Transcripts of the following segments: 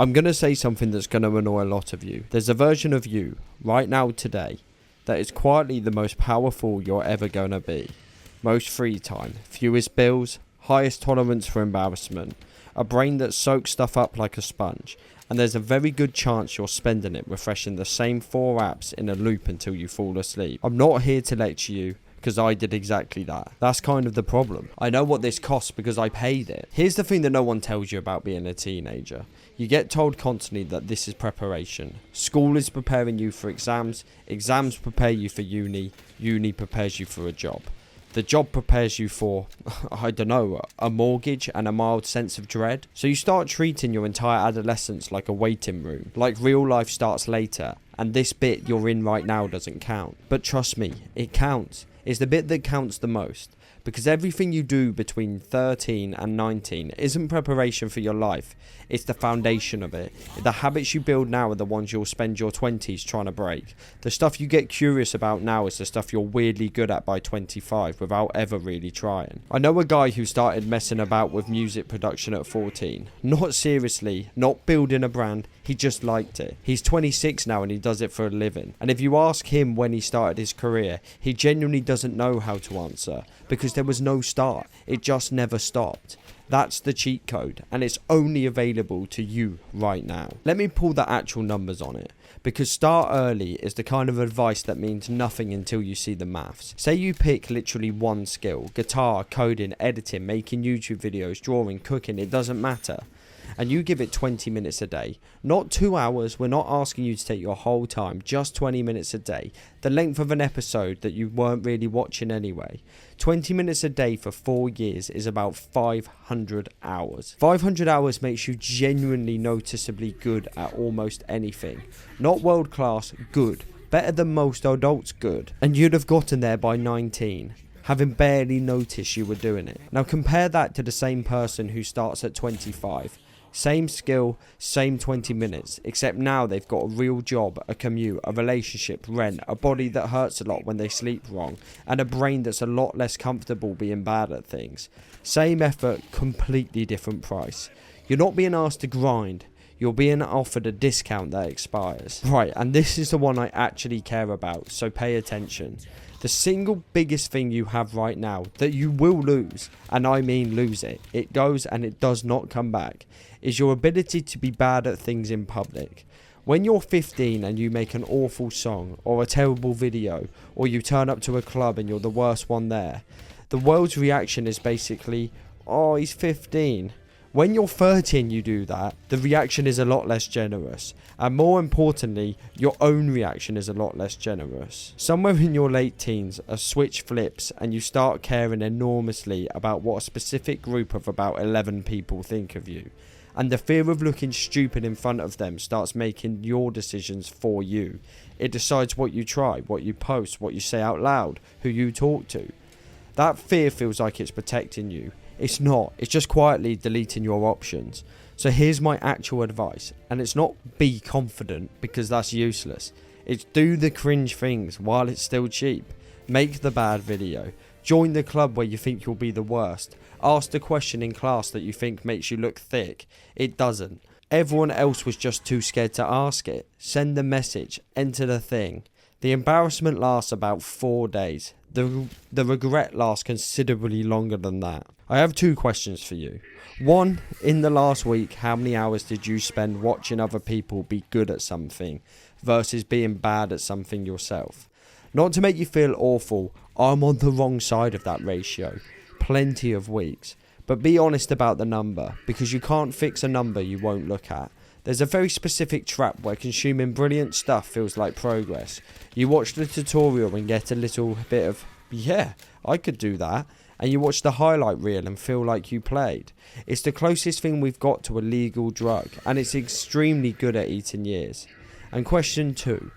I'm going to say something that's going to annoy a lot of you. There's a version of you, right now today, that is quietly the most powerful you're ever going to be. Most free time, fewest bills, highest tolerance for embarrassment, a brain that soaks stuff up like a sponge, and there's a very good chance you're spending it refreshing the same 4 apps in a loop until you fall asleep. I'm not here to lecture you, because I did exactly that. That's kind of the problem. I know what this costs because I paid it. Here's the thing that no one tells you about being a teenager. You get told constantly that this is preparation. School is preparing you for exams. Exams prepare you for uni. Uni prepares you for a job. The job prepares you for, I don't know, a mortgage and a mild sense of dread. So you start treating your entire adolescence like a waiting room. Like real life starts later, and this bit you're in right now doesn't count. But trust me, it counts. It's the bit that counts the most. Because everything you do between 13 and 19 isn't preparation for your life. It's the foundation of it. The habits you build now are the ones you'll spend your 20s trying to break. The stuff you get curious about now is the stuff you're weirdly good at by 25 without ever really trying. I know a guy who started messing about with music production at 14. Not seriously, not building a brand. He just liked it. He's 26 now and he does it for a living. And if you ask him when he started his career, he genuinely doesn't know how to answer. Because there was no start. It just never stopped. That's the cheat code, and it's only available to you right now. Let me pull the actual numbers on it, because start early is the kind of advice that means nothing until you see the maths. Say you pick literally one skill: guitar, coding, editing, making YouTube videos, drawing, cooking, it doesn't matter. And you give it 20 minutes a day. Not 2 hours, we're not asking you to take your whole time, just 20 minutes a day. The length of an episode that you weren't really watching anyway. 20 minutes a day for 4 years is about 500 hours. 500 hours makes you genuinely noticeably good at almost anything. Not world class, good. Better than most adults good. And you'd have gotten there by 19. Having barely noticed you were doing it. Now compare that to the same person who starts at 25. Same skill, same 20 minutes, except now they've got a real job, a commute, a relationship, rent, a body that hurts a lot when they sleep wrong, and a brain that's a lot less comfortable being bad at things. Same effort, completely different price. You're not being asked to grind. You're being offered a discount that expires. Right, and this is the one I actually care about, so pay attention. The single biggest thing you have right now that you will lose, and I mean lose it, it goes and it does not come back, is your ability to be bad at things in public. When you're 15 and you make an awful song or a terrible video, or you turn up to a club and you're the worst one there, the world's reaction is basically, oh, he's 15. When you're 30 and you do that, the reaction is a lot less generous. And more importantly, your own reaction is a lot less generous. Somewhere in your late teens, a switch flips and you start caring enormously about what a specific group of about 11 people think of you. And the fear of looking stupid in front of them starts making your decisions for you. It decides what you try, what you post, what you say out loud, who you talk to. That fear feels like it's protecting you. It's not. It's just quietly deleting your options. So here's my actual advice. And it's not be confident, because that's useless. It's do the cringe things while it's still cheap. Make the bad video. Join the club where you think you'll be the worst. Ask the question in class that you think makes you look thick. It doesn't. Everyone else was just too scared to ask it. Send the message. Enter the thing. The embarrassment lasts about 4 days. The regret lasts considerably longer than that. I have 2 questions for you. 1, in the last week, how many hours did you spend watching other people be good at something versus being bad at something yourself? Not to make you feel awful, I'm on the wrong side of that ratio. Plenty of weeks. But be honest about the number, because you can't fix a number you won't look at. There's a very specific trap where consuming brilliant stuff feels like progress. You watch the tutorial and get a little bit of, yeah, I could do that. And you watch the highlight reel and feel like you played. It's the closest thing we've got to a legal drug, and it's extremely good at eating years. And question 2.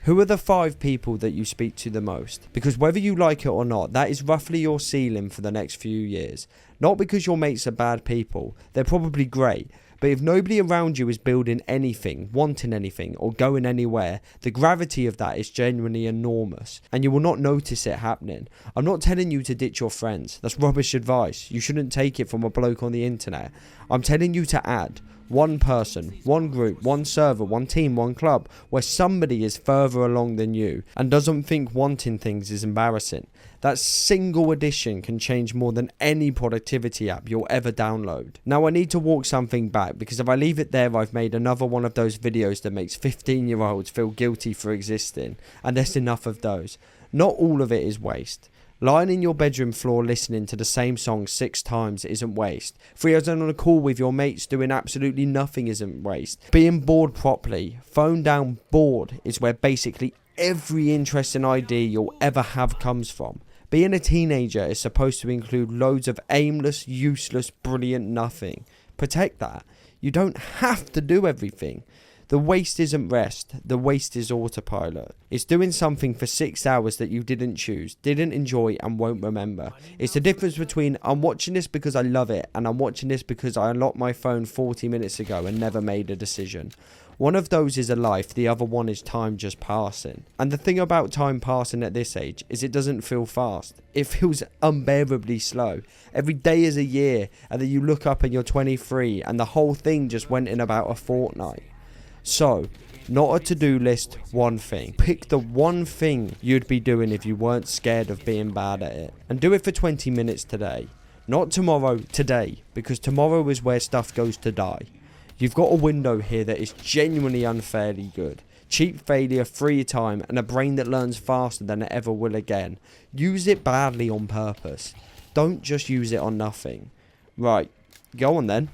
Who are the 5 people that you speak to the most? Because whether you like it or not, that is roughly your ceiling for the next few years. Not because your mates are bad people, they're probably great. But if nobody around you is building anything, wanting anything, or going anywhere, the gravity of that is genuinely enormous, and you will not notice it happening. I'm not telling you to ditch your friends. That's rubbish advice. You shouldn't take it from a bloke on the internet. I'm telling you to add. one person, one group, one server, one team, one club, where somebody is further along than you and doesn't think wanting things is embarrassing. That single addition can change more than any productivity app you'll ever download. Now I need to walk something back, because if I leave it there, I've made another one of those videos that makes 15-year-olds feel guilty for existing, and there's enough of those. Not all of it is waste. Lying in your bedroom floor listening to the same song 6 times isn't waste. 3 hours on a call with your mates doing absolutely nothing isn't waste. Being bored properly, phone down bored, is where basically every interesting idea you'll ever have comes from. Being a teenager is supposed to include loads of aimless, useless, brilliant nothing. Protect that. You don't have to do everything. The waste isn't rest, the waste is autopilot. It's doing something for 6 hours that you didn't choose, didn't enjoy, and won't remember. It's the difference between I'm watching this because I love it and I'm watching this because I unlocked my phone 40 minutes ago and never made a decision. One of those is a life, the other one is time just passing. And the thing about time passing at this age is it doesn't feel fast. It feels unbearably slow. Every day is a year, and then you look up and you're 23 and the whole thing just went in about a fortnight. So, not a to-do list, one thing. Pick the one thing you'd be doing if you weren't scared of being bad at it. And do it for 20 minutes today. Not tomorrow, today. Because tomorrow is where stuff goes to die. You've got a window here that is genuinely unfairly good. Cheap failure, free time, and a brain that learns faster than it ever will again. Use it badly on purpose. Don't just use it on nothing. Right, go on then.